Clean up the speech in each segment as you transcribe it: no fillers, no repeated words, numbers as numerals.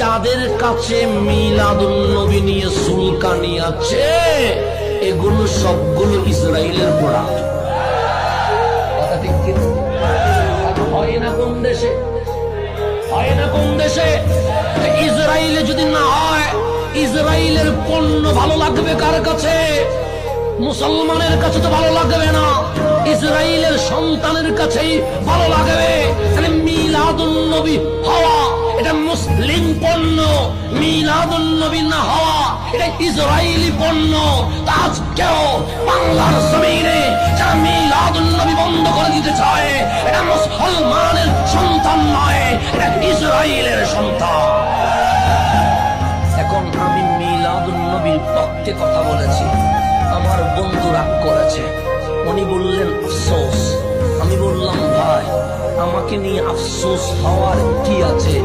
যাদের কাছে মিলাদুন নবী নিয়ে সুলকানি আছে এগুলো সবগুলো ইসরায়েলের প্রোডাক্ট। কথা ঠিক কি হয় না? কোন দেশে হয় না? কোন দেশে? ইসরায়েলে যদি না হয়, ইসরায়েলের পণ্য ভালো লাগবে কার কাছে? মুসলমানের কাছে তো ভালো লাগবে না, ইসরায়েলের সন্তানের কাছেই ভালো লাগবে। মিলাদুন নবী হওয়া এটা মুসলিম পণ্য, মিলাদুন নবী না হওয়া এটা ইসরায়েলি পণ্য। আজকেও বাংলার জমিনে যারা মিলাদুন নবী বন্ধ করে দিতে চায় এটা মুসলমানের সন্তান নয়, এটা ইসরায়েলের সন্তান। এখন আমি মিলাদুন নবীর পক্ষে কথা বলেছি, আমার বন্ধু রাগ করেছে, উনি বললেন আফসোস। আমি বললাম ভাই আমাকে নিয়ে আফসোস হওয়ার কি আছে?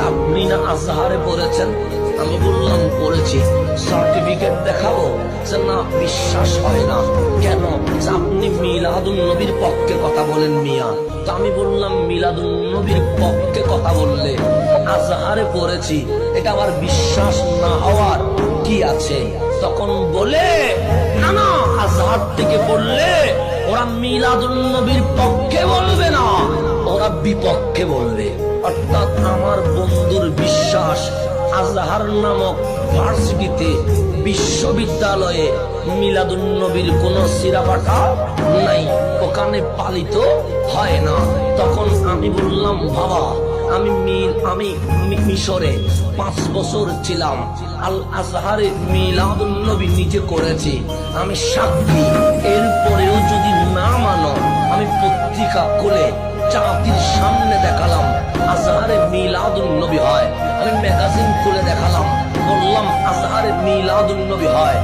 আপনি না আজহারে পড়েছেন? আমি বললাম পড়েছি। সার্টিফিকেট দেখাবো? না, বিশ্বাস হয় না। কেন? আপনি মিলাদুন নবীর পক্ষে কথা বলেন মিয়া। তো আমি বললাম মিলাদুন নবীর পক্ষে কথা বললে আজহারে পড়েছি, এটা আবার বিশ্বাস না হওয়ার কি আছে? তখন বলে না না, আজহার থেকে পড়লে ওরা মিলাদুন নবীর পক্ষে বলবে না, ওরা বিপক্ষে বলবে। অর্থাৎ আমার বন্ধুর বিশ্বাস আজহার নামক ভার্সিটিতে, বিশ্ববিদ্যালয়ে মিলাদুন নবীর কোন সিরাপাঠা নাই, ওখানে পালিত হয় না। তখন আমি বললাম বাবা আমি মিশরে 5 বছর ছিলাম, আল আজহারে মিলাদুন নবী নিজে করেছি, আমি সাক্ষী। এরপরেও যদি না মানো, আমি পত্রিকা খুলে জাতির সামনে দেখালাম আজহারে মিলাদুন নবী হয়, আমি ম্যাগাজিন খুলে দেখালাম, বললাম আজহারে মিলাদুন নবী হয়।